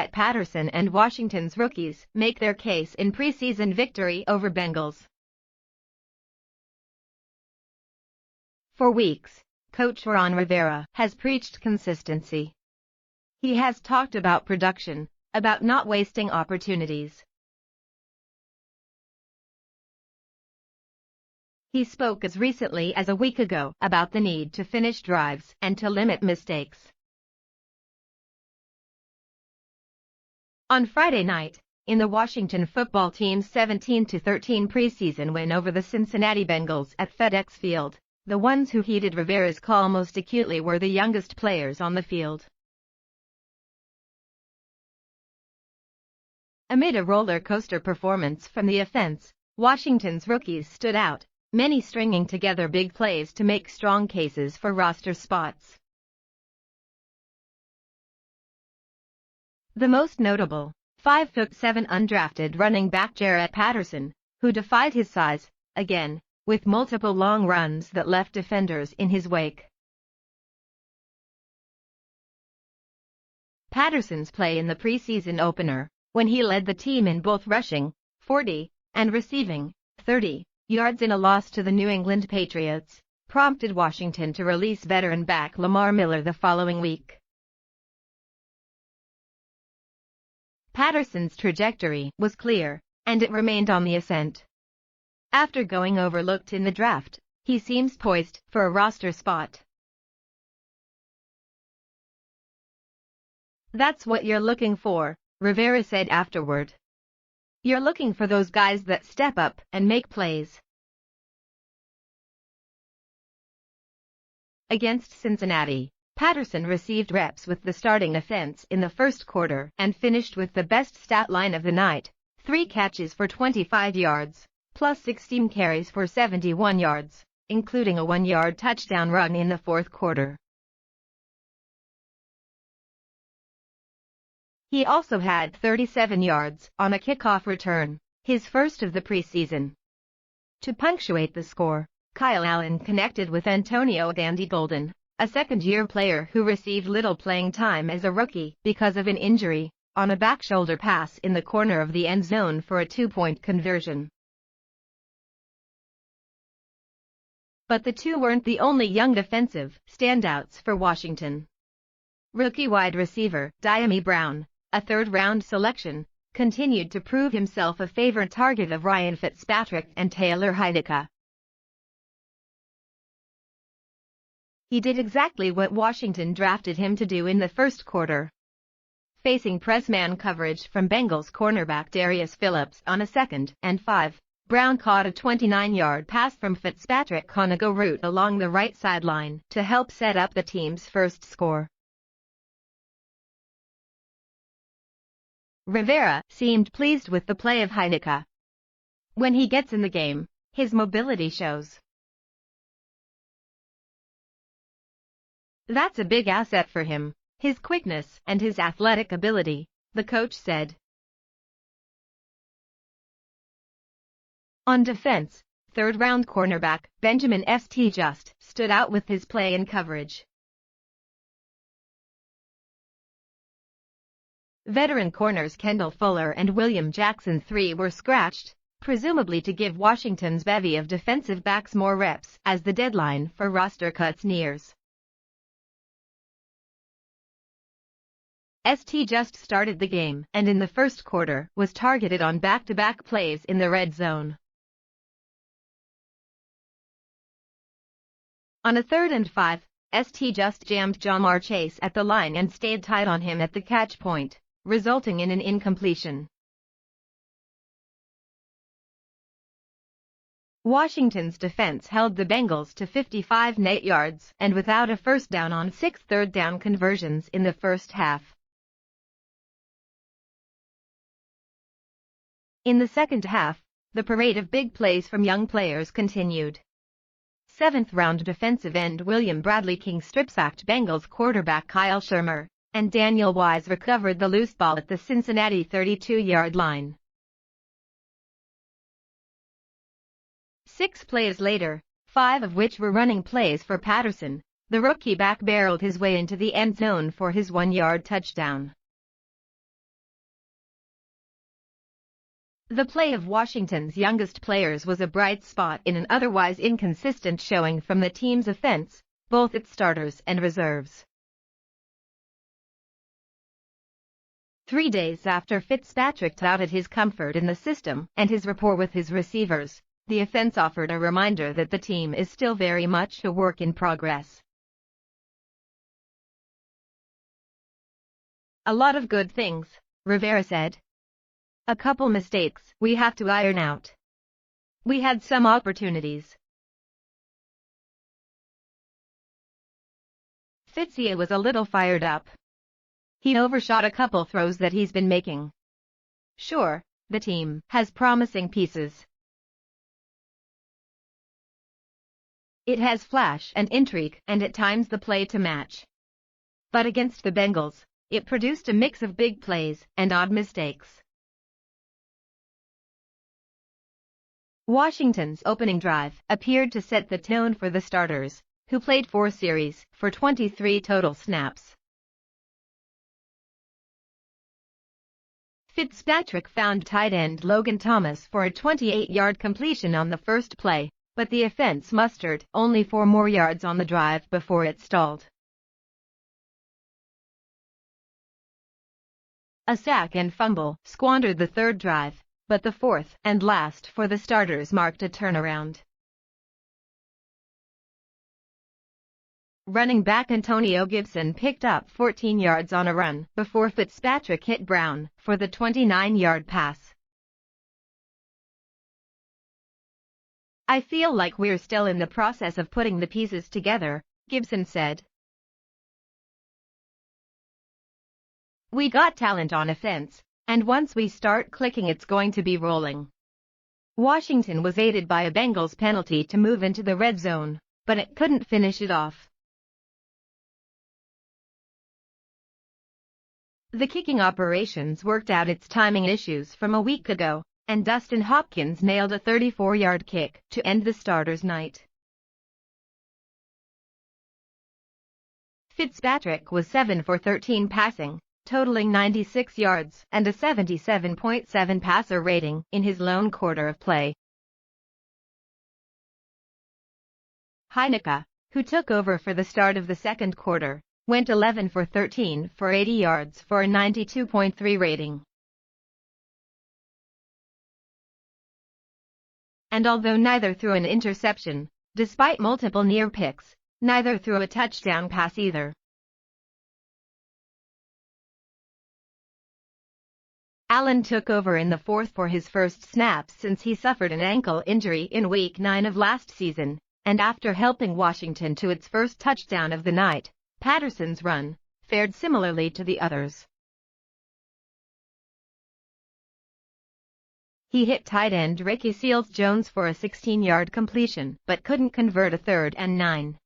Jaret Patterson and Washington's rookies make their case in preseason victory over Bengals. For weeks, Coach Ron Rivera has preached consistency. He has talked about production, about not wasting opportunities. He spoke as recently as a week ago about the need to finish drives and to limit mistakes. On Friday night, in the Washington football team's 17-13 preseason win over the Cincinnati Bengals at FedEx Field, the ones who heeded Rivera's call most acutely were the youngest players on the field. Amid a roller coaster performance from the offense, Washington's rookies stood out, many stringing together big plays to make strong cases for roster spots. The most notable, 5'7" undrafted running back Jaret Patterson, who defied his size, again, with multiple long runs that left defenders in his wake. Patterson's play in the preseason opener, when he led the team in both rushing, 40, and receiving, 30, yards in a loss to the New England Patriots, prompted Washington to release veteran back Lamar Miller the following week. Patterson's trajectory was clear, and it remained on the ascent. After going overlooked in the draft, he seems poised for a roster spot. "That's what you're looking for," Rivera said afterward. "You're looking for those guys that step up and make plays." Against Cincinnati, Patterson received reps with the starting offense in the first quarter and finished with the best stat line of the night, 3 catches for 25 yards, plus 16 carries for 71 yards, including a 1-yard touchdown run in the fourth quarter. He also had 37 yards on a kickoff return, his first of the preseason. To punctuate the score, Kyle Allen connected with Antonio Dandy Golden, a second-year player who received little playing time as a rookie because of an injury, on a back shoulder pass in the corner of the end zone for a 2-point conversion. But the two weren't the only young defensive standouts for Washington. Rookie wide receiver Dyami Brown, a third-round selection, continued to prove himself a favorite target of Ryan Fitzpatrick and Taylor Heinicke. He did exactly what Washington drafted him to do in the first quarter. Facing press-man coverage from Bengals cornerback Darius Phillips on a 2nd and 5, Brown caught a 29-yard pass from Fitzpatrick on a go route along the right sideline to help set up the team's first score. Rivera seemed pleased with the play of Heinicke. "When he gets in the game, his mobility shows. That's a big asset for him, his quickness and his athletic ability," the coach said. On defense, third-round cornerback Benjamin St. Just stood out with his play and coverage. Veteran corners Kendall Fuller and William Jackson III were scratched, presumably to give Washington's bevy of defensive backs more reps as the deadline for roster cuts nears. St. Just started the game and in the first quarter was targeted on back-to-back plays in the red zone. On a 3rd and 5, St. Just jammed Ja'Marr Chase at the line and stayed tight on him at the catch point, resulting in an incompletion. Washington's defense held the Bengals to 55 net yards and without a first down on 6 third-down conversions in the first half. In the second half, the parade of big plays from young players continued. 7th-round defensive end William Bradley King strip-sacked Bengals quarterback Kyle Shurmur, and Daniel Wise recovered the loose ball at the Cincinnati 32-yard line. 6 plays later, 5 of which were running plays for Patterson, the rookie back barreled his way into the end zone for his 1-yard touchdown. The play of Washington's youngest players was a bright spot in an otherwise inconsistent showing from the team's offense, both its starters and reserves. 3 days after Fitzpatrick touted his comfort in the system and his rapport with his receivers, the offense offered a reminder that the team is still very much a work in progress. "A lot of good things," Rivera said. "A couple mistakes we have to iron out. We had some opportunities." Fitzy was a little fired up. He overshot a couple throws that he's been making. "Sure, the team has promising pieces. It has flash and intrigue and at times the play to match. But against the Bengals, it produced a mix of big plays and odd mistakes." Washington's opening drive appeared to set the tone for the starters, who played 4 series for 23 total snaps. Fitzpatrick found tight end Logan Thomas for a 28-yard completion on the first play, but the offense mustered only 4 more yards on the drive before it stalled. A sack and fumble squandered the third drive, but the fourth and last for the starters marked a turnaround. Running back Antonio Gibson picked up 14 yards on a run before Fitzpatrick hit Brown for the 29-yard pass. "I feel like we're still in the process of putting the pieces together," Gibson said. "We got talent on offense, and once we start clicking it's going to be rolling." Washington was aided by a Bengals penalty to move into the red zone, but it couldn't finish it off. The kicking operations worked out its timing issues from a week ago, and Dustin Hopkins nailed a 34-yard kick to end the starters' night. Fitzpatrick was 7 for 13 passing, totaling 96 yards and a 77.7 passer rating in his lone quarter of play. Heineke, who took over for the start of the second quarter, went 11 for 13 for 80 yards for a 92.3 rating. And although neither threw an interception, despite multiple near picks, neither threw a touchdown pass either. Allen took over in the fourth for his first snap since he suffered an ankle injury in Week 9 of last season, and after helping Washington to its first touchdown of the night, Patterson's run fared similarly to the others. He hit tight end Ricky Seals-Jones for a 16-yard completion but couldn't convert a 3rd and 9.